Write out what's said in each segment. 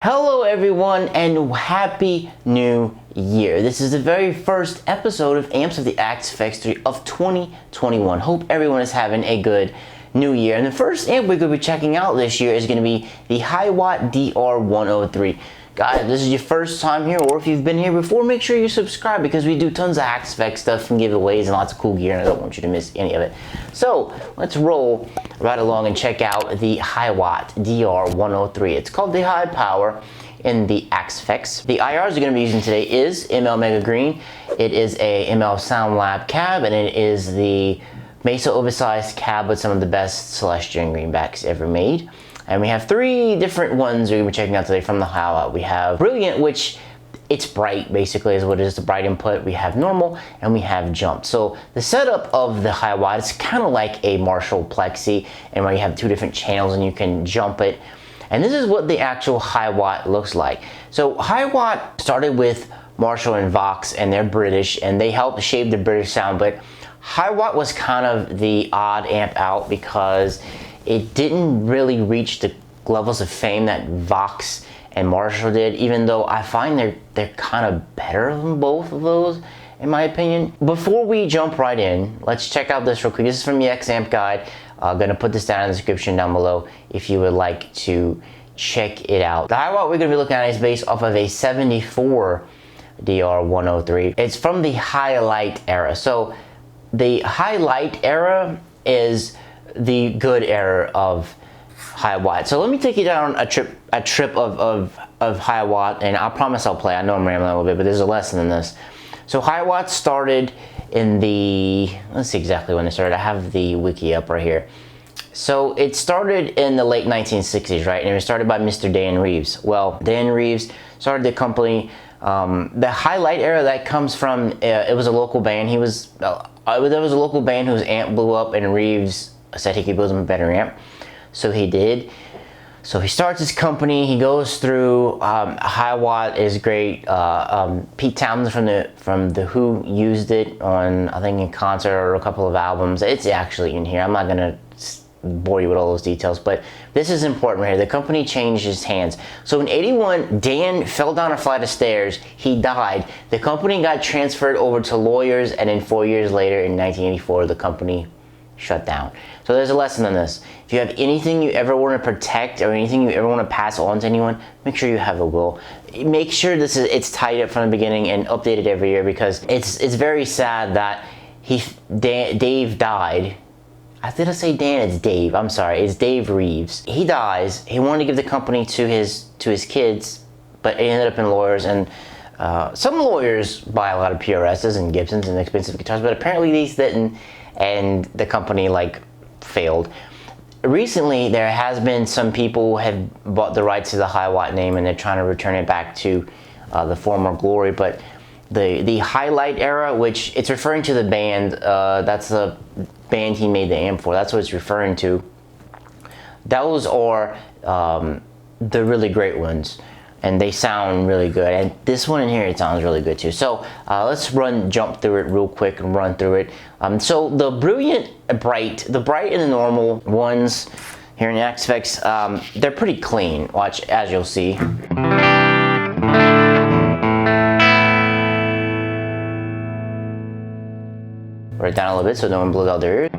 Hello everyone and happy new year. This is the very first episode of Amps of the Axe Factory of 2021. Hope everyone is having a good new year. And the first amp we're going to be checking out this year is going to be the Hiwatt DR103. Guys, if this is your first time here, or if you've been here before, make sure you subscribe because we do tons of Axe Fact stuff and giveaways and lots of cool gear, and I don't want you to miss any of it. So let's roll right along and check out the Hiwatt DR103. It's called the High Power in the Axe Facts. The IRs we're going to be using today is ML Mega Green. It is a ML Sound Lab cab, and it is the Mesa oversized cab with some of the best Celestian greenbacks ever made. And we have three different ones we're going to be checking out today from the Hiwatt. We have Brilliant, which it's bright, basically is what it is, the bright input. We have Normal, and we have Jump. So the setup of the Hiwatt is kind of like a Marshall Plexi, and where you have two different channels and you can jump it. And this is what the actual Hiwatt looks like. So Hiwatt started with Marshall and Vox, and they're British, and they helped shape the British sound, but Hiwatt was kind of the odd amp out because it didn't really reach the levels of fame that Vox and Marshall did, even though I find they're kind of better than both of those, in my opinion. Before we jump right in, let's check out this real quick. This is from the X Amp Guide. I'm going to put this down in the description down below if you would like to check it out. The Hiwatt we're going to be looking at is based off of a 74 DR103. It's from the Highlight era. So the Highlight era is the good era of Hiwatt. So let me take you down a trip of Hiwatt, and I promise I'll play. I know I'm rambling a little bit, but there's a lesson in this. So Hiwatt started in the, let's see exactly when it started. I have the wiki up right here. So it started in the late 1960s, right? And it was started by Mr. Dan Reeves. Well, Dan Reeves started the company. The Highlight era, that comes from, it was a local band. There was a local band whose amp blew up, and Reeves said he could build him a better amp. So he did. So he starts his company. He goes through, Hiwatt is great. Pete Townsend from the Who used it on, I think, in concert or a couple of albums. It's actually in here. I'm not gonna bore you with all those details, but this is important right here. The company changed its hands. So in '81, Dan fell down a flight of stairs. He died. The company got transferred over to lawyers, and then 4 years later, in 1984, the company shut down. So there's a lesson in this. If you have anything you ever want to protect or anything you ever want to pass on to anyone, make sure you have a will. Make sure it's tied up from the beginning and updated every year, because it's very sad that Dave died. Did I say Dan? It's Dave. I'm sorry. It's Dave Reeves. He dies. He wanted to give the company to his kids, but it ended up in lawyers, and some lawyers buy a lot of PRSs and Gibsons and expensive guitars, but apparently these didn't, and the company failed. Recently, there has been some people who have bought the rights to the Hiwatt name, and they're trying to return it back to the former glory. But the Highlight era, which it's referring to the band, that's the band he made the amp for. That's what it's referring to. Those are the really great ones, and they sound really good. And this one in here, it sounds really good too. So let's jump through it real quick and run through it. So the Brilliant, the Bright and the Normal ones here in the Axe Facts, they're pretty clean. Watch, as you'll see. Write it down a little bit so no one blows out their ears.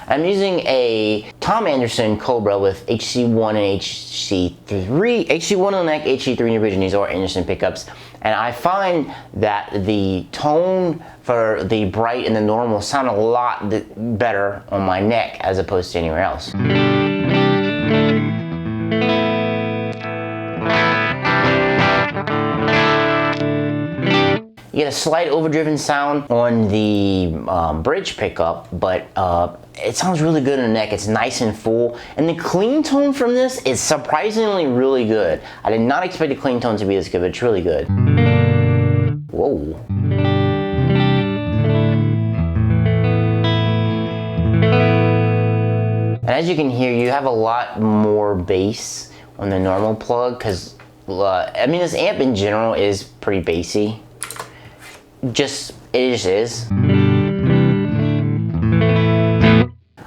I'm using a Tom Anderson Cobra with HC1 and HC3, HC1 on the neck, HC3 in the bridge, and these are Anderson pickups. And I find that the tone for the Bright and the Normal sound a lot better on my neck as opposed to anywhere else. You get a slight overdriven sound on the bridge pickup, but it sounds really good in the neck. It's nice and full, and the clean tone from this is surprisingly really good. I did not expect the clean tone to be this good, but it's really good. Whoa. And as you can hear, you have a lot more bass on the Normal plug, because I mean, this amp in general is pretty bassy. It just is.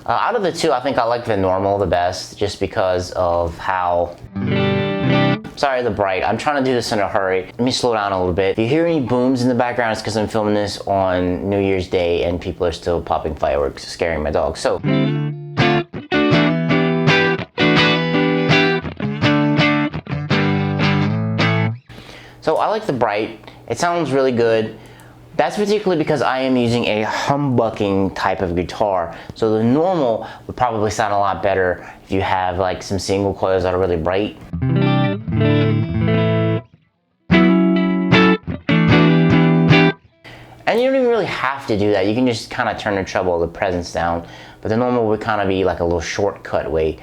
Out of the two, I think I like the normal the best, just because of how... Sorry, the bright. I'm trying to do this in a hurry. Let me slow down a little bit. If you hear any booms in the background, it's because I'm filming this on New Year's Day and people are still popping fireworks, scaring my dog. So I like the bright. It sounds really good. That's particularly because I am using a humbucking type of guitar. So the normal would probably sound a lot better if you have like some single coils that are really bright. And you don't even really have to do that. You can just kind of turn the treble or the presence down. But the normal would kind of be like a little shortcut way.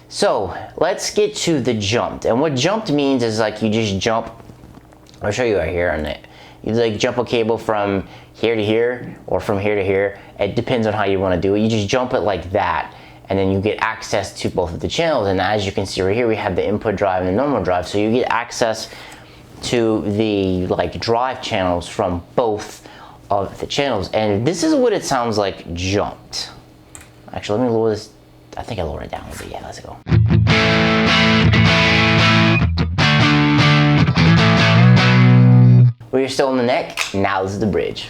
So let's get to the jumped. And what jumped means is like you just jump. I'll show you right here on it. You like jump a cable from here to here or from here to here. It depends on how you want to do it. You just jump it like that and then you get access to both of the channels. And as you can see right here, we have the input drive and the normal drive. So you get access to the like drive channels from both of the channels. And this is what it sounds like jumped. Actually, let me lower this. I think I lowered it down a little bit. Yeah, let's go. We're still in the neck, now this is the bridge.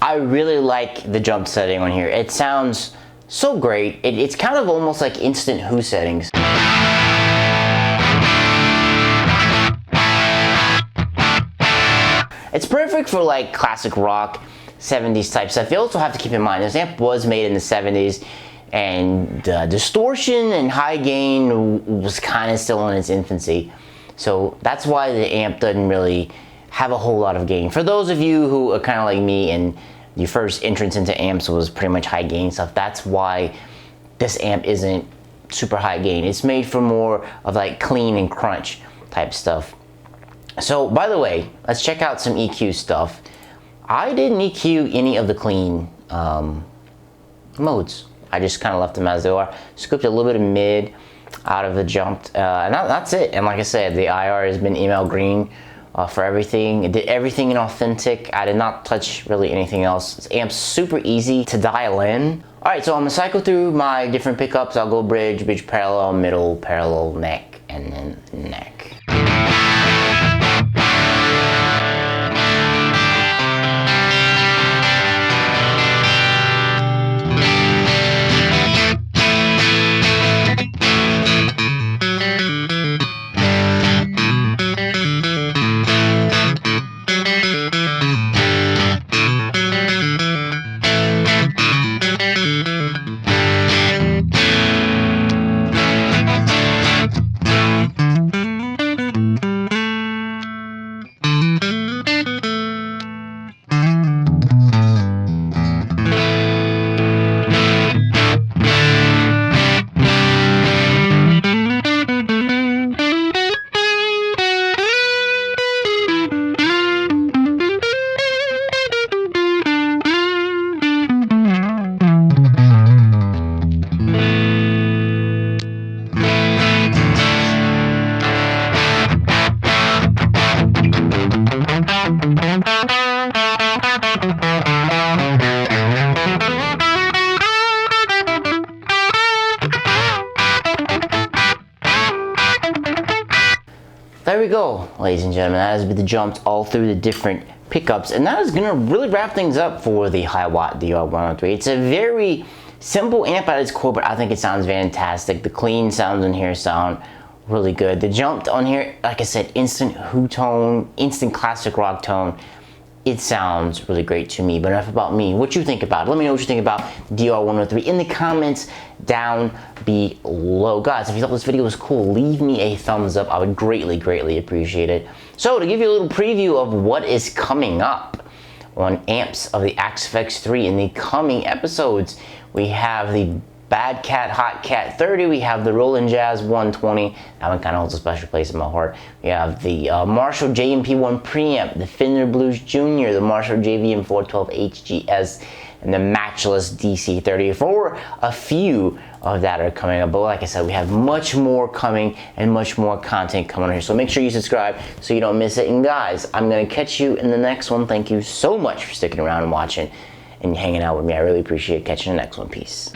I really like the jump setting on here. It sounds so great. It's kind of almost like instant Who settings. It's perfect for like classic rock, 70s type stuff. You also have to keep in mind, this amp was made in the 70s and distortion and high gain was kind of still in its infancy. So that's why the amp doesn't really have a whole lot of gain. For those of you who are kind of like me and your first entrance into amps was pretty much high gain stuff, that's why this amp isn't super high gain. It's made for more of like clean and crunch type stuff. So by the way, let's check out some EQ stuff. I didn't EQ any of the clean modes. I just kind of left them as they are. Scooped a little bit of mid out of the jumped, and that's it. And like I said, the IR has been email green for everything. It did everything in authentic. I did not touch really anything else. This amp's super easy to dial in. All right, so I'm gonna cycle through my different pickups. I'll go bridge, bridge parallel, middle, parallel, neck, and then neck. go, ladies and gentlemen. That has been the jumps all through the different pickups, and that is gonna really wrap things up for the Hiwatt DR103. It's a very simple amp at its core, but I think it sounds fantastic. The clean sounds in here sound really good. The jump on here, like I said, instant Who tone, instant classic rock tone. It sounds really great to me. But enough about me. What you think about it? Let me know what you think about DR103 in the comments down below. Guys, if you thought this video was cool, leave me a thumbs up. I would greatly appreciate it. So to give you a little preview of what is coming up on amps of the Axe FX3 in the coming episodes, we have the Bad Cat Hot Cat 30, we have the Roland Jazz 120, that one kind of holds a special place in my heart. We have the Marshall JMP1 preamp, the Fender Blues Jr., the Marshall JVM 412 HGS, and the Matchless DC34. A few of that are coming up, but like I said, we have much more coming and much more content coming on here, so make sure you subscribe so you don't miss it. And guys, I'm going to catch you in the next one. Thank you so much for sticking around and watching and hanging out with me. I really appreciate catching the next one. Peace.